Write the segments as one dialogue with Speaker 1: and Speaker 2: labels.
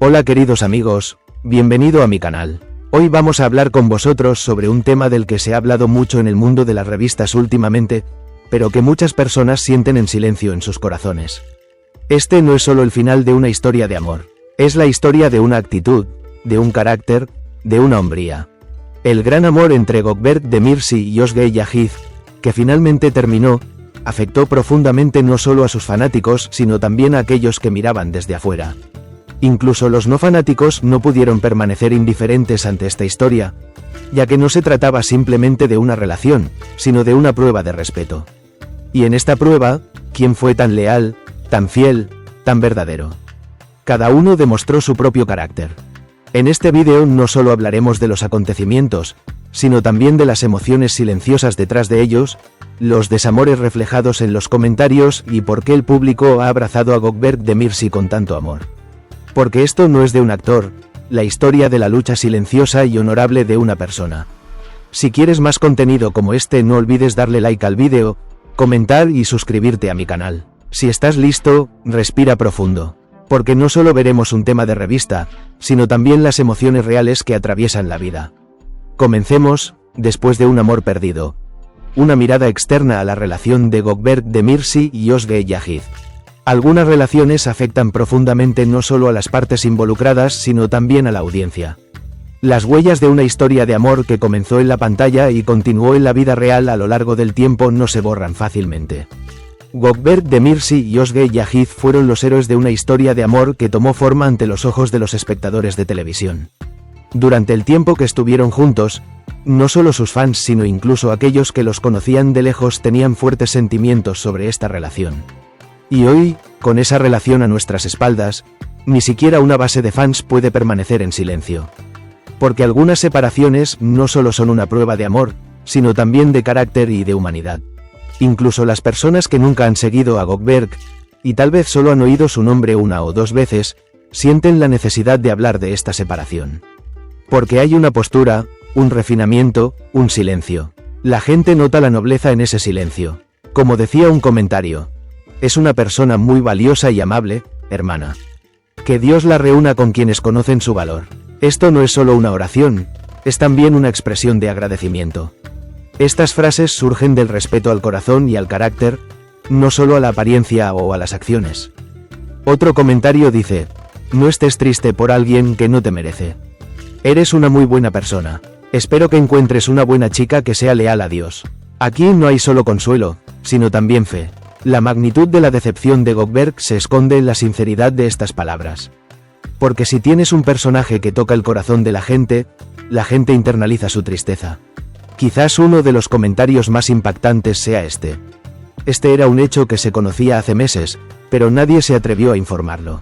Speaker 1: Hola queridos amigos, bienvenido a mi canal. Hoy vamos a hablar con vosotros sobre un tema del que se ha hablado mucho en el mundo de las revistas últimamente, pero que muchas personas sienten en silencio en sus corazones. Este no es solo el final de una historia de amor, es la historia de una actitud, de un carácter, de una hombría. El gran amor entre Gökberk Demirci y Özge Yağız, que finalmente terminó, afectó profundamente no solo a sus fanáticos sino también a aquellos que miraban desde afuera. Incluso los no fanáticos no pudieron permanecer indiferentes ante esta historia, ya que no se trataba simplemente de una relación, sino de una prueba de respeto. Y en esta prueba, ¿quién fue tan leal, tan fiel, tan verdadero? Cada uno demostró su propio carácter. En este vídeo no solo hablaremos de los acontecimientos, sino también de las emociones silenciosas detrás de ellos, los desamores reflejados en los comentarios y por qué el público ha abrazado a Gökberk Demirci con tanto amor. Porque esto no es de un actor, la historia de la lucha silenciosa y honorable de una persona. Si quieres más contenido como este, no olvides darle like al vídeo, comentar y suscribirte a mi canal. Si estás listo, respira profundo. Porque no solo veremos un tema de revista, sino también las emociones reales que atraviesan la vida. Comencemos, después de un amor perdido. Una mirada externa a la relación de Gökberk Demirci y Özge Yağız. Algunas relaciones afectan profundamente no solo a las partes involucradas sino también a la audiencia. Las huellas de una historia de amor que comenzó en la pantalla y continuó en la vida real a lo largo del tiempo no se borran fácilmente. Gökberk Demirci y Özge Yağız fueron los héroes de una historia de amor que tomó forma ante los ojos de los espectadores de televisión. Durante el tiempo que estuvieron juntos, no solo sus fans sino incluso aquellos que los conocían de lejos tenían fuertes sentimientos sobre esta relación. Y hoy, con esa relación a nuestras espaldas, ni siquiera una base de fans puede permanecer en silencio. Porque algunas separaciones no solo son una prueba de amor, sino también de carácter y de humanidad. Incluso las personas que nunca han seguido a Gökberk, y tal vez solo han oído su nombre una o dos veces, sienten la necesidad de hablar de esta separación. Porque hay una postura, un refinamiento, un silencio. La gente nota la nobleza en ese silencio. Como decía un comentario, es una persona muy valiosa y amable, hermana. Que Dios la reúna con quienes conocen su valor. Esto no es solo una oración, es también una expresión de agradecimiento. Estas frases surgen del respeto al corazón y al carácter, no solo a la apariencia o a las acciones. Otro comentario dice, no estés triste por alguien que no te merece. Eres una muy buena persona. Espero que encuentres una buena chica que sea leal a Dios. Aquí no hay solo consuelo, sino también fe. La magnitud de la decepción de Gökberk se esconde en la sinceridad de estas palabras. Porque si tienes un personaje que toca el corazón de la gente internaliza su tristeza. Quizás uno de los comentarios más impactantes sea este. Este era un hecho que se conocía hace meses, pero nadie se atrevió a informarlo.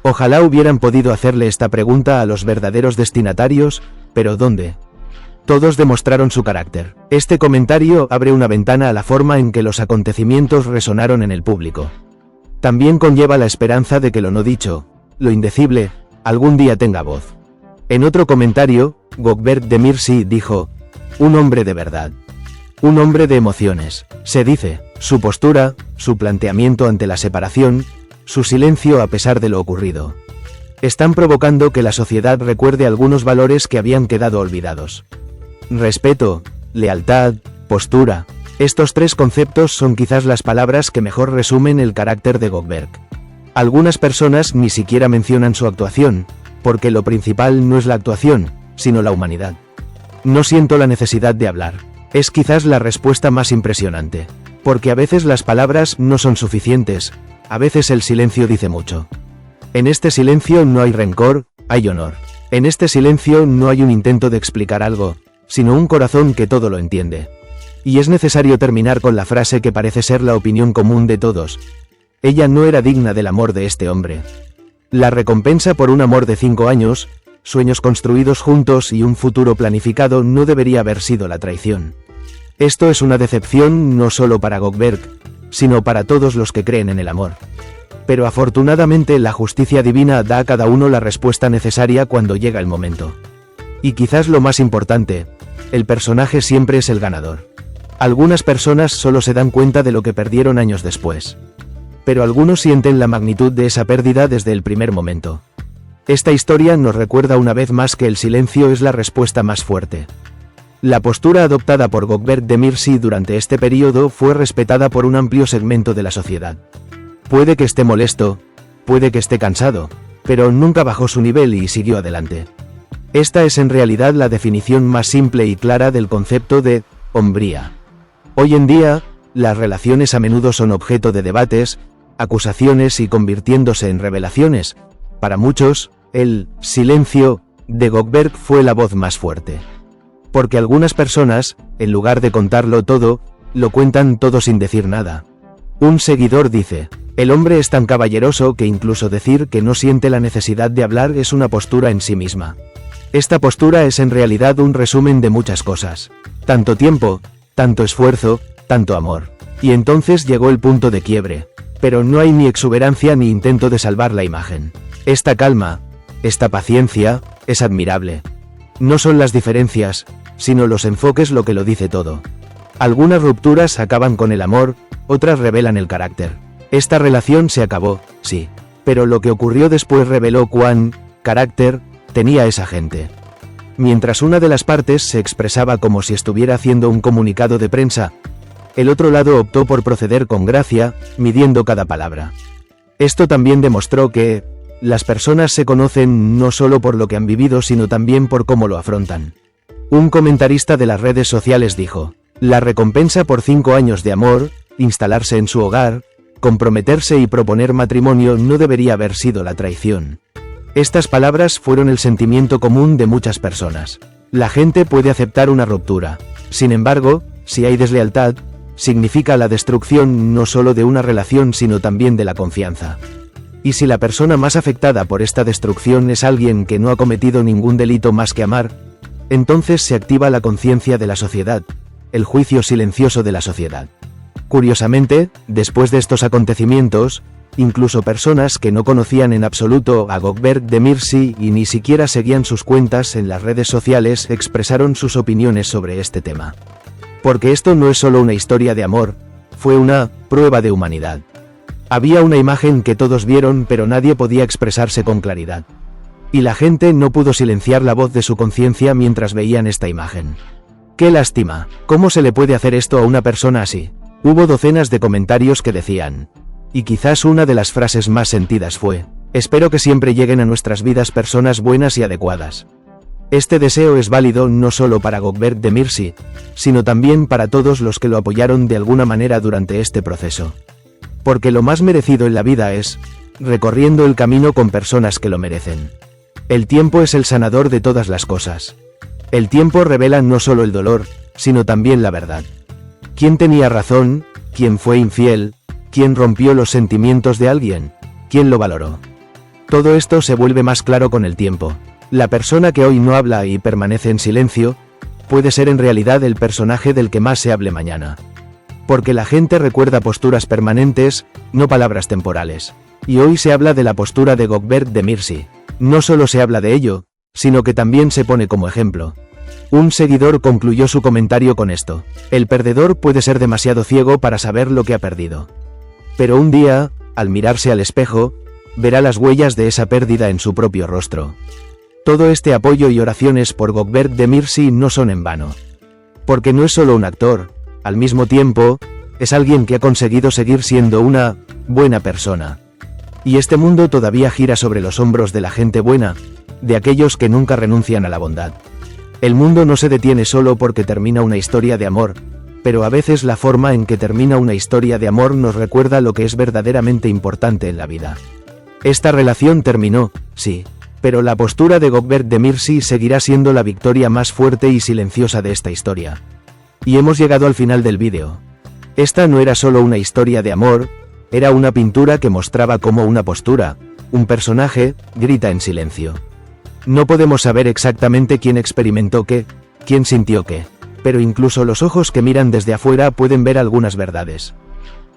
Speaker 1: Ojalá hubieran podido hacerle esta pregunta a los verdaderos destinatarios, pero ¿dónde? Todos demostraron su carácter. Este comentario abre una ventana a la forma en que los acontecimientos resonaron en el público. También conlleva la esperanza de que lo no dicho, lo indecible, algún día tenga voz. En otro comentario, Gökberk Demirci dijo, un hombre de verdad. Un hombre de emociones. Se dice, su postura, su planteamiento ante la separación, su silencio a pesar de lo ocurrido. Están provocando que la sociedad recuerde algunos valores que habían quedado olvidados. Respeto, lealtad, postura. Estos tres conceptos son quizás las palabras que mejor resumen el carácter de Gökberk. Algunas personas ni siquiera mencionan su actuación, porque lo principal no es la actuación, sino la humanidad. No siento la necesidad de hablar. Es quizás la respuesta más impresionante. Porque a veces las palabras no son suficientes, a veces el silencio dice mucho. En este silencio no hay rencor, hay honor. En este silencio no hay un intento de explicar algo, sino un corazón que todo lo entiende. Y es necesario terminar con la frase que parece ser la opinión común de todos. Ella no era digna del amor de este hombre. La recompensa por un amor de 5 años, sueños construidos juntos y un futuro planificado no debería haber sido la traición. Esto es una decepción no solo para Gökberk, sino para todos los que creen en el amor. Pero afortunadamente la justicia divina da a cada uno la respuesta necesaria cuando llega el momento. Y quizás lo más importante, el personaje siempre es el ganador. Algunas personas solo se dan cuenta de lo que perdieron años después. Pero algunos sienten la magnitud de esa pérdida desde el primer momento. Esta historia nos recuerda una vez más que el silencio es la respuesta más fuerte. La postura adoptada por Gökberk Demirci durante este periodo fue respetada por un amplio segmento de la sociedad. Puede que esté molesto, puede que esté cansado, pero nunca bajó su nivel y siguió adelante. Esta es en realidad la definición más simple y clara del concepto de hombría. Hoy en día, las relaciones a menudo son objeto de debates, acusaciones y convirtiéndose en revelaciones. Para muchos, el silencio de Gökberk fue la voz más fuerte. Porque algunas personas, en lugar de contarlo todo, lo cuentan todo sin decir nada. Un seguidor dice: el hombre es tan caballeroso que incluso decir que no siente la necesidad de hablar es una postura en sí misma. Esta postura es en realidad un resumen de muchas cosas. Tanto tiempo, tanto esfuerzo, tanto amor. Y entonces llegó el punto de quiebre. Pero no hay ni exuberancia ni intento de salvar la imagen. Esta calma, esta paciencia, es admirable. No son las diferencias, sino los enfoques lo que lo dice todo. Algunas rupturas acaban con el amor, otras revelan el carácter. Esta relación se acabó, sí, pero lo que ocurrió después reveló cuán carácter tenía esa gente. Mientras una de las partes se expresaba como si estuviera haciendo un comunicado de prensa, el otro lado optó por proceder con gracia, midiendo cada palabra. Esto también demostró que las personas se conocen no solo por lo que han vivido, sino también por cómo lo afrontan. Un comentarista de las redes sociales dijo: la recompensa por 5 años de amor, instalarse en su hogar, comprometerse y proponer matrimonio no debería haber sido la traición. Estas palabras fueron el sentimiento común de muchas personas. La gente puede aceptar una ruptura. Sin embargo, si hay deslealtad, significa la destrucción no solo de una relación sino también de la confianza. Y si la persona más afectada por esta destrucción es alguien que no ha cometido ningún delito más que amar, entonces se activa la conciencia de la sociedad, el juicio silencioso de la sociedad. Curiosamente, después de estos acontecimientos, incluso personas que no conocían en absoluto a Gökberk Demirci y ni siquiera seguían sus cuentas en las redes sociales expresaron sus opiniones sobre este tema. Porque esto no es solo una historia de amor, fue una prueba de humanidad. Había una imagen que todos vieron pero nadie podía expresarse con claridad. Y la gente no pudo silenciar la voz de su conciencia mientras veían esta imagen. ¡Qué lástima! ¿Cómo se le puede hacer esto a una persona así? Hubo docenas de comentarios que decían. Y quizás una de las frases más sentidas fue: espero que siempre lleguen a nuestras vidas personas buenas y adecuadas. Este deseo es válido no solo para Gökberk Demirci, sino también para todos los que lo apoyaron de alguna manera durante este proceso. Porque lo más merecido en la vida es recorriendo el camino con personas que lo merecen. El tiempo es el sanador de todas las cosas. El tiempo revela no solo el dolor, sino también la verdad. ¿Quién tenía razón? ¿Quién fue infiel? ¿Quién rompió los sentimientos de alguien? ¿Quién lo valoró? Todo esto se vuelve más claro con el tiempo. La persona que hoy no habla y permanece en silencio, puede ser en realidad el personaje del que más se hable mañana. Porque la gente recuerda posturas permanentes, no palabras temporales. Y hoy se habla de la postura de Gökberk Demirci. No solo se habla de ello, sino que también se pone como ejemplo. Un seguidor concluyó su comentario con esto: el perdedor puede ser demasiado ciego para saber lo que ha perdido. Pero un día, al mirarse al espejo, verá las huellas de esa pérdida en su propio rostro. Todo este apoyo y oraciones por Gökberk Demirci no son en vano. Porque no es solo un actor, al mismo tiempo, es alguien que ha conseguido seguir siendo una buena persona. Y este mundo todavía gira sobre los hombros de la gente buena, de aquellos que nunca renuncian a la bondad. El mundo no se detiene solo porque termina una historia de amor, pero a veces la forma en que termina una historia de amor nos recuerda lo que es verdaderamente importante en la vida. Esta relación terminó, sí, pero la postura de Gökberk Demirci seguirá siendo la victoria más fuerte y silenciosa de esta historia. Y hemos llegado al final del vídeo. Esta no era solo una historia de amor, era una pintura que mostraba cómo una postura, un personaje, grita en silencio. No podemos saber exactamente quién experimentó qué, quién sintió qué, pero incluso los ojos que miran desde afuera pueden ver algunas verdades.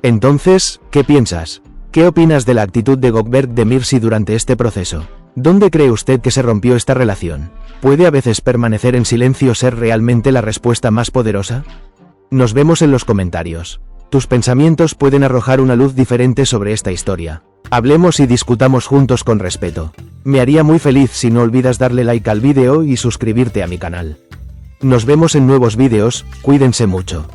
Speaker 1: Entonces, ¿qué piensas? ¿Qué opinas de la actitud de Gökberk Demirci durante este proceso? ¿Dónde cree usted que se rompió esta relación? ¿Puede a veces permanecer en silencio ser realmente la respuesta más poderosa? Nos vemos en los comentarios. Tus pensamientos pueden arrojar una luz diferente sobre esta historia. Hablemos y discutamos juntos con respeto. Me haría muy feliz si no olvidas darle like al vídeo y suscribirte a mi canal. Nos vemos en nuevos vídeos, cuídense mucho.